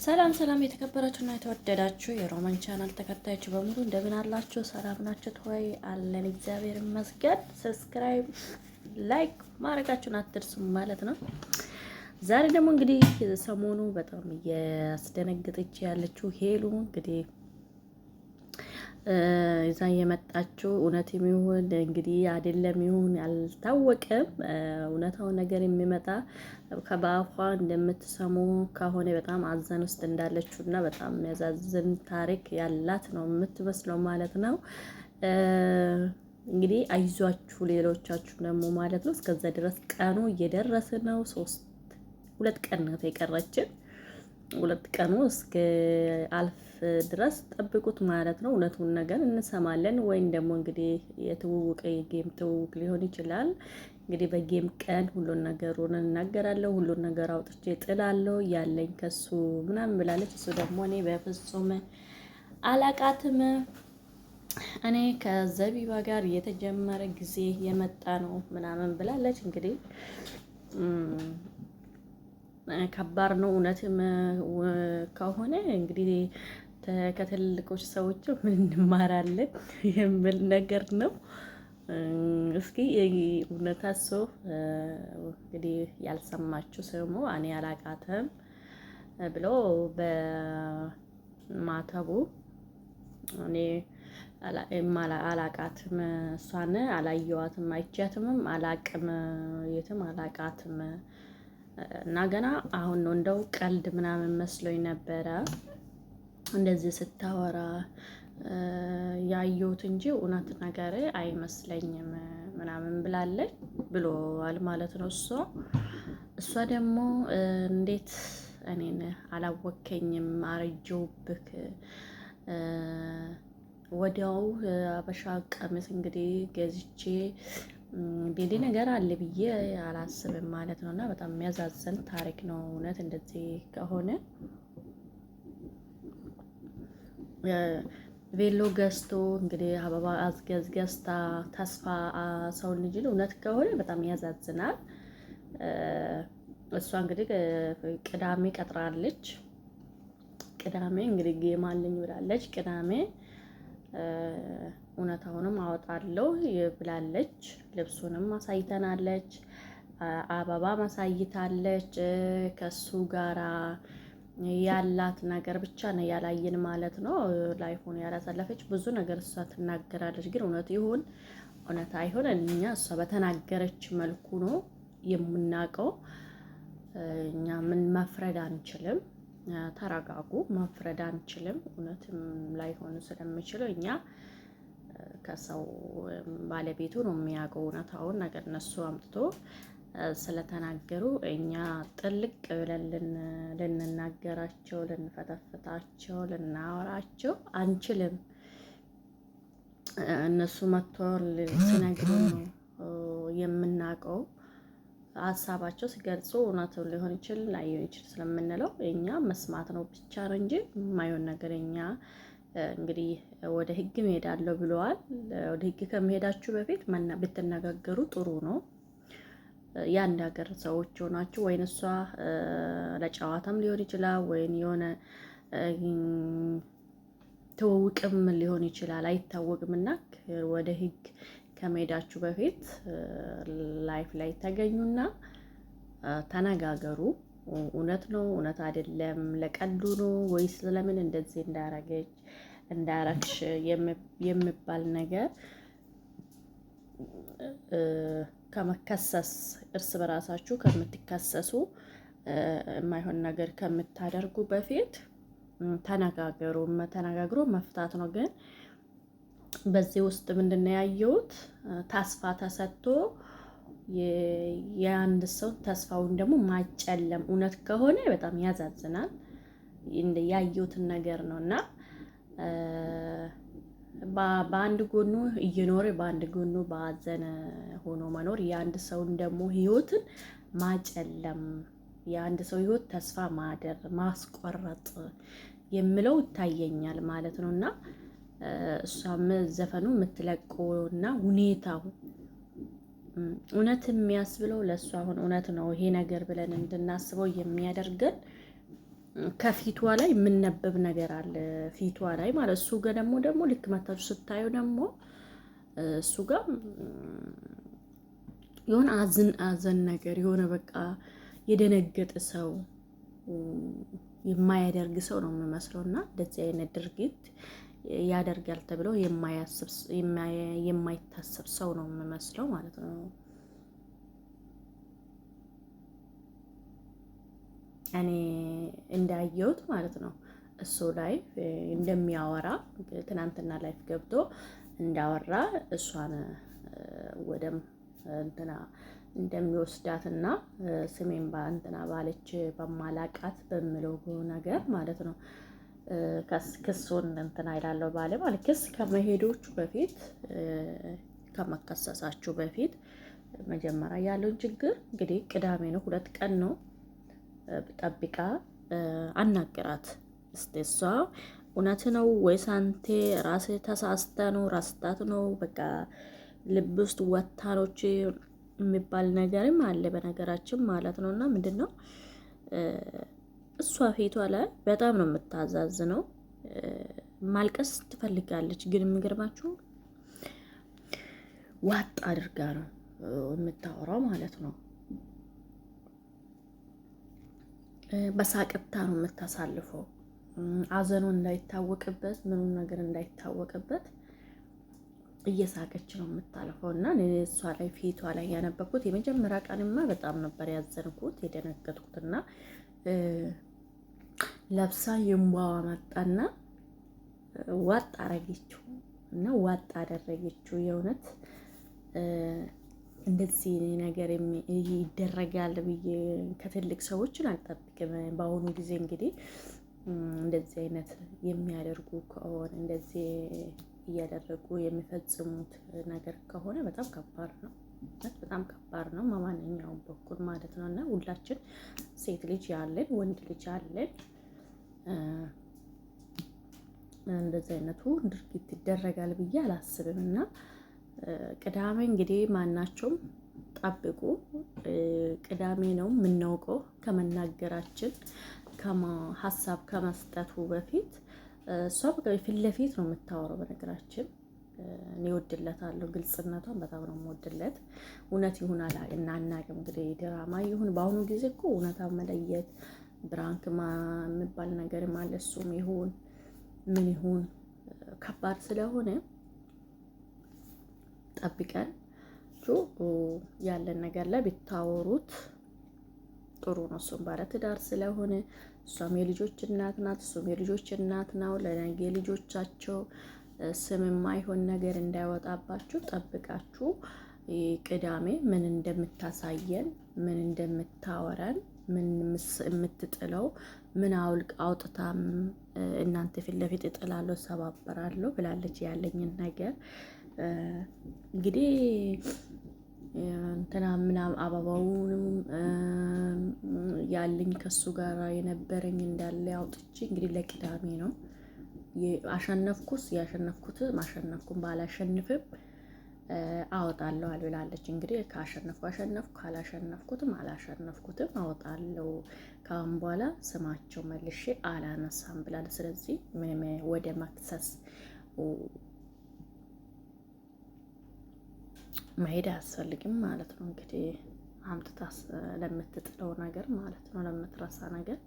ሰላም ሰላም የተከበራችሁና የተወደዳችሁ የሮማን ቻናል ተከታዮች በሙሉ እንደምን አላችሁ? ሰላም ናችሁ? ተወይ አለን እግዚአብሔር ይመስገን። ሰብስክራይብ ላይክ ማድረጋችሁን አትርሱ ማለት ነው። ዛሬ ደግሞ እንግዲህ ሰሞኑ በጣም እያስደነገጠች ያለችው ሄሉ እንግዲህ እዛ የመጣችው እውነት የሚሆን እንግዲህ አይደለም ይሁን አልታወቀም። እውነታው ነገር የሚመጣ ከባፏ እንደምትሰሙ ከሆነ በጣም አዘን ውስጥ እንዳለችውና በጣም የሚያዛዝን ታሪክ ያላት ነው የምትመስለው ማለት ነው። እንግዲህ አይዟችሁ ሌሎቻችሁ ደግሞ ማለት ነው። እስከዛ ድረስ ቀኑ እየደረሰ ነው። 2 ቀን ነው የቀረችን። 2 ቀኑ እስከ አልፍ ድረስ ጠብቁት ማለት ነው። እውነቱን ነገር እንሰማለን ወይም ደግሞ እንግዲህ የጌም ትውውቅ ሊሆን ይችላል። እንግዲህ በጌም ቀን ሁሉን ነገሩን እናገራለሁ፣ ሁሉን ነገር አውጥቼ ጥላለሁ ያለኝ ከሱ ምናምን ብላለች። እሱ ደግሞ እኔ በፍጹም አላቃትም፣ እኔ ከዘቢባ ጋር የተጀመረ ጊዜ የመጣ ነው ምናምን ብላለች። እንግዲህ ከባድ ነው እውነትም ከሆነ እንግዲህ ከትልልቆች ሰዎች ምን እንማራለን የሚል ነገር ነው። እስኪ እውነታ ሰው እንግዲህ ያልሰማችሁ ስሙ። እኔ አላቃተም ብሎ በማተቡ እኔ አላቃትም፣ እሷን አላየዋትም፣ አይቻትምም፣ አላቅም፣ የትም አላቃትም እና ገና አሁን ነው እንደው ቀልድ ምናምን መስሎኝ ነበረ እንደዚህ ስታወራ ያየሁት እንጂ እውነት ነገር አይመስለኝም ምናምን ብላለች ብሏል ማለት ነው። እሷ ደግሞ እንዴት እኔን አላወከኝም አረጀውብክ ወዲያው አበሻ ቀሚስ እንግዲህ ገዝቼ ቤዲ ነገር አለ ብዬ አላስብም ማለት ነው። እና በጣም የሚያዛዝን ታሪክ ነው እውነት እንደዚህ ከሆነ ቬሎ ገዝቶ እንግዲህ አበባ ገዝታ ተስፋ ሰው ልጅ እውነት ከሆነ በጣም ያዛዝናል። እሷ እንግዲህ ቅዳሜ ቀጥራለች። ቅዳሜ እንግዲህ ጌም አለኝ ብላለች። ቅዳሜ እውነታውንም አወጣለሁ ብላለች። ልብሱንም አሳይተናለች፣ አበባ ማሳይታለች። ከሱ ጋራ ያላት ነገር ብቻ ነው ያላየን ማለት ነው። ላይፉን ያላሳለፈች ብዙ ነገር እሷ ትናገራለች። ግን እውነት ይሁን እውነት አይሆን እኛ እሷ በተናገረች መልኩ ነው የምናውቀው። እኛ ምን መፍረድ አንችልም። ተረጋጉ፣ መፍረድ አንችልም። እውነትም ላይሆን ስለሚችለው እኛ ከሰው ባለቤቱ ነው የሚያውቀው እውነታውን ነገር እነሱ አምጥቶ ስለተናገሩ እኛ ጥልቅ ብለን ልንናገራቸው፣ ልንፈተፍታቸው፣ ልናወራቸው አንችልም። እነሱ መጥተው ሲነግሩ ነው የምናውቀው። ሀሳባቸው ሲገልጹ እውነቱን ሊሆን ይችላል ላይሆን ይችላል ስለምንለው እኛ መስማት ነው ብቻ ነው እንጂ የማይሆን ነገር እኛ እንግዲህ ወደ ሕግ እሄዳለሁ ብለዋል። ወደ ሕግ ከመሄዳችሁ በፊት ብትነጋገሩ ጥሩ ነው። የአንድ ሀገር ሰዎች ሆናችሁ ወይን እሷ ለጨዋታም ሊሆን ይችላል ወይን የሆነ ትውውቅም ሊሆን ይችላል አይታወቅም። እና ወደ ሕግ ከመሄዳችሁ በፊት ላይፍ ላይ ተገኙና ተነጋገሩ። እውነት ነው እውነት አይደለም፣ ለቀልዱ ነው ወይስ ለምን እንደዚህ እንዳረግሽ የሚባል ነገር ከመከሰስ እርስ በራሳችሁ ከምትከሰሱ የማይሆን ነገር ከምታደርጉ በፊት ተነጋግሮ መፍታት ነው። ግን በዚህ ውስጥ ምንድነው ያየሁት? ተስፋ ተሰጥቶ የአንድ ሰው ተስፋውን ደግሞ ማጨለም እውነት ከሆነ በጣም ያዛዝናል። ያየሁትን ነገር ነው እና በአንድ ጎኑ እየኖረ በአንድ ጎኑ በሀዘን ሆኖ መኖር የአንድ ሰውን ደግሞ ህይወትን ማጨለም፣ የአንድ ሰው ህይወት ተስፋ ማስቆረጥ የሚለው ይታየኛል ማለት ነው። እና እሷም ዘፈኑ የምትለቀው እና ሁኔታው እውነት የሚያስብለው ለእሷ አሁን እውነት ነው ይሄ ነገር ብለን እንድናስበው የሚያደርገን ከፊቷ ላይ የምነበብ ነገር አለ ፊቷ ላይ ማለት እሱ ጋር ደግሞ ልክ መታችሁ ስታዩ ደግሞ እሱ ጋር የሆነ አዘን ነገር የሆነ በቃ የደነገጠ ሰው የማያደርግ ሰው ነው የሚመስለው እና እንደዚህ አይነት ድርጊት ያደርጋል ተብለው የማይታሰብ ሰው ነው የሚመስለው ማለት ነው። እኔ እንዳየሁት ማለት ነው እሱ ላይፍ እንደሚያወራ ትናንትና ላይፍ ገብቶ እንዳወራ እሷን ወደም እንትና እንደሚወስዳትና ስሜን እንትና ባለች በማላቃት በምለው ነገር ማለት ነው ክሱን እንትና ይላለው ባለ ማለት ክስ ከመሄዶቹ በፊት ከመከሰሳችሁ በፊት መጀመሪያ ያለውን ችግር እንግዲህ ቅዳሜ ነው 2 ቀን ነው ጠብቃ አናገራት። እስቲ እሷ እውነት ነው ወይስ አንተ ራስህ ተሳስተ ነው ራስታት ነው በቃ ልብ ውስጥ ወታሮች የሚባል ነገርም አለ በነገራችን ማለት ነው። እና ምንድነው እሷ ፊቷ ላይ በጣም ነው የምታዛዝነው። ማልቀስ ትፈልጋለች፣ ግን የሚገርማችሁ ዋጥ አድርጋ ነው የምታወራው ማለት ነው። በሳቅታ ነው የምታሳልፈው። አዘኑ እንዳይታወቅበት ምንም ነገር እንዳይታወቅበት እየሳቀች ነው የምታልፈው። እና እሷ ላይ ፊቷ ላይ ያነበብኩት የመጀመሪያ ቀንማ በጣም ነበር ያዘንኩት የደነገጥኩትና ለብሳ የምባዋ መጣና ዋጥ አረገችው እና ዋጥ አደረገችው። የእውነት እንደዚህ ነገር ይደረጋል ብዬ ከትልቅ ሰዎችን አልጠብቅም። በአሁኑ ጊዜ እንግዲህ እንደዚህ አይነት የሚያደርጉ ከሆነ እንደዚህ እያደረጉ የሚፈጽሙት ነገር ከሆነ በጣም ከባድ ነው። በጣም ከባድ ነው በማንኛውም በኩል ማለት ነው። እና ሁላችን ሴት ልጅ ያለን ወንድ ልጅ አለን እንደዚህ አይነቱ ድርጊት ይደረጋል ብዬ አላስብም። እና ቅዳሜ እንግዲህ ማናቸውም ጠብቁ። ቅዳሜ ነው የምናውቀው ከመናገራችን ሀሳብ ከመስጠቱ በፊት እሷ በቃ ፊት ለፊት ነው የምታወራው። በነገራችን እኔ እወድለታለሁ፣ ግልጽነቷን በጣም ነው የምወድለት። እውነት ይሁን አናውቅም እንግዲህ ድራማ ይሁን በአሁኑ ጊዜ እኮ እውነታ መለየት ብራንክ የሚባል ነገር አለ። እሱም ይሁን ምን ይሁን ከባድ ስለሆነ ጠብቀን ያለን ነገር ላይ ቢታወሩት ጥሩ ነው። እሱም ባለ ትዳር ስለሆነ እሷም የልጆች እናት ናት፣ እሱም የልጆች እናት ነው። ለነገ ልጆቻቸው ስም የማይሆን ነገር እንዳይወጣባችሁ ጠብቃችሁ ቅዳሜ ምን እንደምታሳየን ምን እንደምታወራን ምን የምትጥለው ምን አውጥታም እናንተ ፊት ለፊት እጥላለሁ ሰባበራለሁ ብላለች። ያለኝን ነገር እንግዲህ እንትና ምናምን አበባውንም ያለኝ ከሱ ጋር የነበረኝ እንዳለ አውጥቼ እንግዲህ ለቅዳሜ ነው አሸነፍኩስ ያሸነፍኩትም አሸነፍኩም ባላሸንፍም አወጣለሁ አልብላለች። እንግዲህ ካሸነፍኩ አሸነፍኩ ካላሸነፍኩትም አላሸነፍኩትም አወጣለሁ። ካሁን በኋላ ስማቸው መልሼ አላነሳም ብላለች። ስለዚህ ምንም ወደ መክሰስ መሄድ አያስፈልግም ማለት ነው። እንግዲህ አምጥታ ለምትጥለው ነገር ማለት ነው ለምትረሳ ነገር